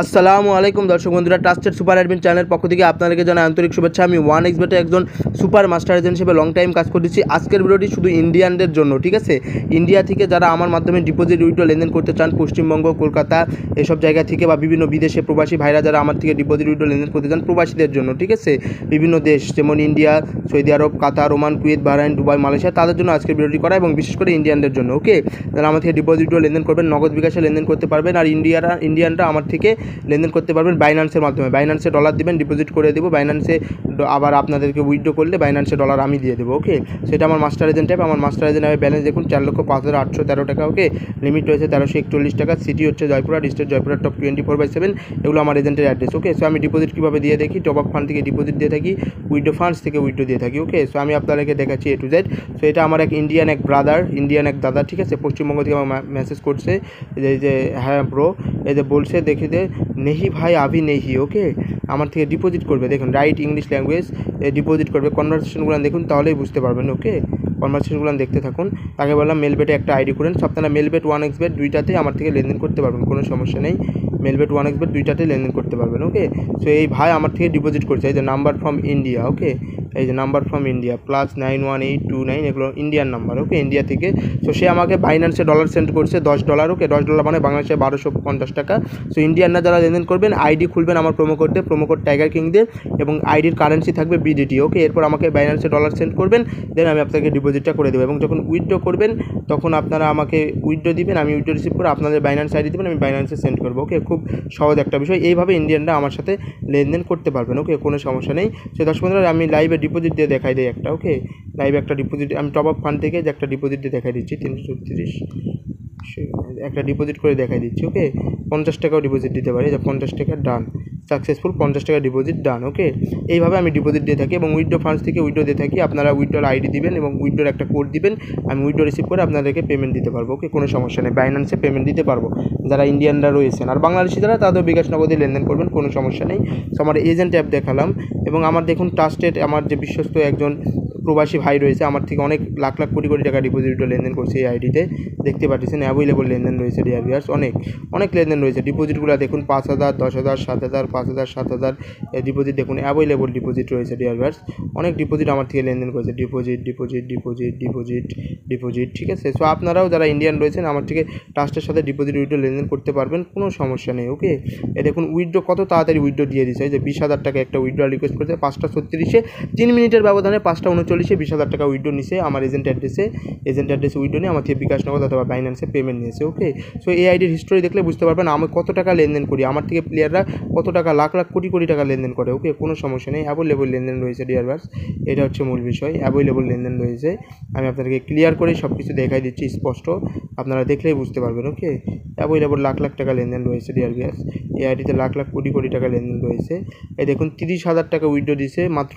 আসসালামু আলাইকুম দর্শক বন্ধুরা, ট্রাস্টেড সুপার অ্যাডমিন চ্যানেলের পক্ষ থেকে আপনাদেরকে জানাই আন্তরিক শুভেচ্ছা। আমি 1xBet একজন সুপার মাস্টার এজেন্ট হিসেবে লং টাইম কাজ করতেছি। আজকের ভিডিওটি শুধু ইন্ডিয়ানদের জন্য, ঠিক আছে? ইন্ডিয়া থেকে যারা আমার মাধ্যমে ডিপোজিট উইথড্র লেনদেন করতে চান, পশ্চিমবঙ্গ, কলকাতা এসব জায়গা থেকে বা বিভিন্ন বিদেশে প্রবাসী ভাইরা যারা আমার থেকে ডিপোজিট উইথড্র লেনদেন করতে চান, প্রবাসীদের জন্য, ঠিক আছে? বিভিন্ন দেশ যেমন India, Saudi Arab, Qatar, Oman, Kuwait, Bahrain, Dubai, Malaysia, তাদের জন্য আজকের ভিডিওটি করা এবং বিশেষ করে ইন্ডিয়ানদের জন্য। ওকে, যারা আমার থেকে ডিপোজিট উইথড্র লেনদেন করবেন, নগদ বিকাশে লেনদেন করতে পারবেন। আর ইন্ডিয়ানরা আমার থেকে লেনদেন করতে পারবেন বাইন্যান্সের মাধ্যমে। বাইন্যান্সে ডলার দিবেন, ডিপোজিট করে দেবো। বাইন্যান্সে আবার আপনাদেরকে উইথড্র করলে বাইন্যান্সে ডলার আমি দিয়ে দেবো। ওকে, সেটা আমার মাস্টার এজেন্ট অ্যাপ। আমার মাস্টার এজেন্ট অ্যাপে ব্যালেন্স দেখুন 4,05,813 টাকা। ওকে, লিমিট রয়েছে 1341 টাকা। সিটি হচ্ছে জয়পুরহাট, স্টেট জয়পুরহাট, টপ 24/7। এগুলো আমার এজেন্টের অ্যাড্রেস। ওকে, সো আমি ডিপোজিট কীভাবে দিয়ে দেখি, টপ আপ ফান্ড থেকে ডিপোজিট দিয়ে থাকি, উইথড্র ফান্ডস থেকে উইথড্র দিয়ে থাকি। ওকে, সো আমি আপনাদেরকে দেখাচ্ছি A to Z। সো এটা আমার এক ইন্ডিয়ান এক ব্রাদার, ইন্ডিয়ান এক দাদা, ঠিক আছে? পশ্চিমবঙ্গ থেকে আমার মেসেজ করছে যে হ্যাঁ ব্রো, এই যে বলছে দেখি দে নেহি ভাই আভি নেহি। ওকে, আমার থেকে ডিপোজিট করবে, দেখুন রাইট ইংলিশ ল্যাঙ্গুয়েজ ডিপোজিট করবে। কনভারসেশনগুলো দেখুন, তাহলেই বুঝতে পারবেন। ওকে, কনভারসেশনগুলো দেখতে থাকুন। তাকে বললাম মেলবেটে একটা আইডি করেন। সো আপনারা মেলবেট 1xBet দুইটাতে আমার থেকে লেনদেন করতে পারবেন, কোনো সমস্যা নেই। মেলবেট 1xBet দুইটাতে লেনদেন করতে পারবেন। ওকে, সো এই ভাই আমার থেকে ডিপোজিট করছে, এই যে নাম্বার ফ্রম ইন্ডিয়া। ওকে, এই যে নাম্বার ফ্রম ইন্ডিয়া +91,829, এগুলো ইন্ডিয়ান নাম্বার। ওকে, ইন্ডিয়া থেকে। সো সে আমাকে বাইন্যান্সে ডলার সেন্ড করছে $10। ওকে, $10 মানে বাংলাদেশে 1250 টাকা। সো ইন্ডিয়ানরা যারা লেনদেন করবেন, আইডি খুলবেন আমার প্রোমো কোড টাইগার কিং দিয়ে, এবং আইডির কারেন্সি থাকবে BDT। ওকে, এরপর আমাকে বাইন্যান্সে ডলার সেন্ড করবেন, দেন আমি আপনাকে ডিপোজিটটা করে দেবো। এবং যখন উইথড্র করবেন তখন আপনারা আমাকে উইথড্র দিবেন, আমি উইথড্র রিসিভ করে আপনাদের বাইন্যান্স আইডি দেবেন, আমি বাইন্যান্সে সেন্ড করবো। ওকে, খুব সহজ একটা বিষয়। এইভাবে ইন্ডিয়ানরা আমার সাথে লেনদেন করতে পারবেন। ওকে, কোনো সমস্যা নেই। সে 10 15 আমি লাইভে ডিপোজিট দিয়ে দেখাই দিই একটা। ওকে, লাইভে একটা ডিপোজিট আমি টপ আপ ফান্ড থেকে যে একটা ডিপোজিট দিয়ে দেখাই দিচ্ছি 336 একটা ডিপোজিট করে দেখাই দিচ্ছি। ওকে, 50 টাকাও ডিপোজিট দিতে পারি। 50 টাকা ডান, সাকসেসফুল, 50 টাকা ডিপোজিট ডান। ওকে, এইভাবে আমি ডিপোজিট দিয়ে থাকি এবং উইথড্র ফান্ডস থেকে উইথড্র দিয়ে থাকি। আপনারা উইথড্রর আইডি দিবেন এবং উইথড্রর একটা কোড দিবেন, আমি উইথড্র রিসিভ করে আপনাদেরকে পেমেন্ট দিতে পারবো। ওকে, কোনো সমস্যা নেই, বাইন্যান্সে পেমেন্ট দিতে পারবো যারা ইন্ডিয়ানরা রয়েছেন। আর বাংলাদেশি যারা, তাদের বিকাশ নগদে লেনদেন করবেন, কোনো সমস্যা নেই। সো আমার এজেন্ট অ্যাপ দেখালাম এবং আমার দেখুন ট্রাস্টেড, আমার যে বিশ্বস্ত একজন প্রবাসী ভাই রয়েছে, আমার থেকে অনেক লাখ লাখ কোটি কোটি টাকা ডিপোজিট লেনদেন করছে এই আইডিতে। দেখতে পাচ্ছেন অ্যাভেলেবল লেনদেন রয়েছে ডিয়ার ভিউয়ার্স, অনেক লেনদেন রয়েছে। ডিপোজিটগুলো দেখুন 5,000, 10,000, 7,000, 5,000, 7,000 ডিপোজিট দেখুন, অ্যাভেলেবল ডিপোজিট রয়েছে ডিয়ার ভিউয়ার্স। অনেক ডিপোজিট আমার থেকে লেনদেন করেছে, ডিপোজিট, ঠিক আছে? সো আপনারাও যারা ইন্ডিয়ান রয়েছেন আমার থেকে ট্রাস্টের সাথে ডিপোজিট উইথড্র লেনদেন করতে পারবেন, কোনো সমস্যা নেই। ওকে, এ দেখুন উইথড্র কত তাড়াতাড়ি উইথড্র দিয়ে দিচ্ছে। যে 20,000 টাকা একটা উইথড্র রিকোয়েস্ট করেছে 5:36, 3 মিনিটের ব্যবধানে 5:39 20,000 টাকা উইথড্র নিছে আমার এজেন্ট অ্যাড্রেসে উইথড্র নিয়ে আমার থেকে বিকাশ নগদ অথবা বাইন্যান্সে পেমেন্ট নিয়েছে। ওকে, সো এই আইডির হিস্টোরি দেখলে বুঝতে পারবেন আমি কত টাকা লেনদেন করি, আমার থেকে প্লেয়াররা কত টাকা, লাখ লাখ কোটি কোটি টাকা লেনদেন করে। ওকে, কোনো সমস্যা নেই, অ্যাভেলেবল লেনদেন রয়েছে ডিয়ার ভার্স। এটা হচ্ছে মূল বিষয়, অ্যাভেলেবল লেনদেন রয়েছে। আমি আপনাদেরকে ক্লিয়ার করে সব কিছু দেখাই দিচ্ছি স্পষ্ট, আপনারা দেখলেই বুঝতে পারবেন। ওকে, অ্যাভেলেবল লাখ লাখ টাকা লেনদেন রয়েছে ডিয়ার ভিউয়ার্স। এই আইডিতে লাখ লাখ কোটি কোটি টাকা লেনদেন রয়েছে। এই দেখুন 30,000 টাকা উইথড্র দিছে মাত্র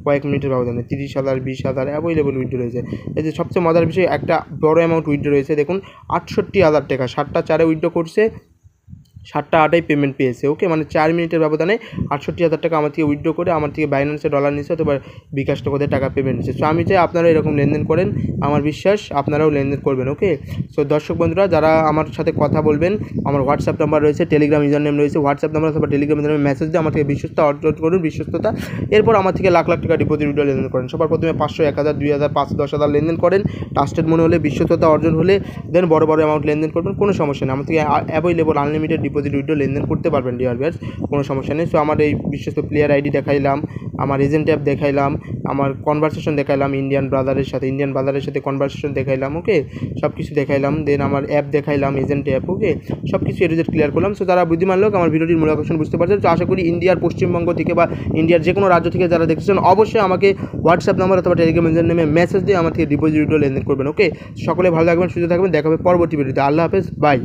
কয়েক মিনিটের ব্যবধানে। 30,000, 20,000 অ্যাভেলেবল উইথড্র রয়েছে। এই যে সবচেয়ে মজার বিষয়, একটা বড় অ্যামাউন্ট উইথড্র রয়েছে দেখুন 68,000 টাকা। 7টা 4-এ উইথড্র করছে, 7টা 8-এই পেমেন্ট পেয়েছে। ওকে, মানে 4 মিনিটের ব্যবধানে 68,000 টাকা আমার থেকে উইথড্র করে আমার থেকে বাইন্যান্সে ডলার নিচ্ছে অথবা বিকাশ নগদে টাকা পেমেন্ট নিচ্ছে। সো আমি চাই আপনারা এরকম লেনদেন করেন, আমার বিশ্বাস আপনারাও লেনদেন করবেন। ওকে, সো দর্শক বন্ধুরা যারা আমার সাথে কথা বলবেন, আমার হোয়াটসঅ্যাপ নাম্বার রয়েছে, টেলিগ্রাম ইউজার নেম রয়েছে। হোয়াটসঅ্যাপ নাম্বার অথবা টেলিগ্রাম ইউজার নেমে মেসেজ দিয়ে আমার থেকে বিশ্বস্ততা অর্জন করুন, বিশ্বস্ততা। এরপর আমার থেকে লাখ লাখ টাকা ডিপোজিট উইথড্র লেনদেন করেন। সবার প্রথমে 500, 1,000, 2,000, 500, 10,000 লেনদেন করেন। ট্রাস্টেড মনে হলে, বিশ্বস্ততা অর্জন হলে দেন বড় বড় অ্যামাউন্ট লেনদেন করবেন, কোনো সমস্যা নেই। আমার থেকে অ্যাভেলেবল আনলিমিটেড ডিপোজিট উইথড্র লেনদেন করতে পারবেন ডিয়ার ভিউয়ার্স, কোনো সমস্যা নেই। সো আমার এই বিশ্বস্ত প্লেয়ার আইডি দেখাইলাম, আমার এজেন্ট অ্যাপ দেখাইলাম, আমার কনভারসেশন দেখাইলাম ইন্ডিয়ান ব্রাদারের সাথে কনভারসেশন দেখাইলাম। ওকে, সব কিছু দেখাইলাম, দেন আমার অ্যাপ দেখাইলাম, এজেন্ট অ্যাপ। ওকে, সব কিছু A to Z ক্লিয়ার করলাম। সো যারা বুদ্ধিমান লোক আমার ভিডিওটির মূল আকর্ষণ বুঝতে পারছেন। তো আশা করি ইন্ডিয়ার পশ্চিমবঙ্গ থেকে বা ইন্ডিয়ার যে কোনো রাজ্য থেকে যারা দেখছেন অবশ্যই আমাকে হোয়াটসঅ্যাপ নাম্বার অথবা টেলিগ্রাম ইউজার নেমে মেসেজ দিয়ে আমার থেকে ডিপোজিট উইথড্র লেনদেন করবেন। ওকে, সকলে ভালো থাকবেন, সুস্থ থাকবেন, দেখা হবে পরবর্তী ভিডিওতে। আল্লাহ হাফেজ, বাই।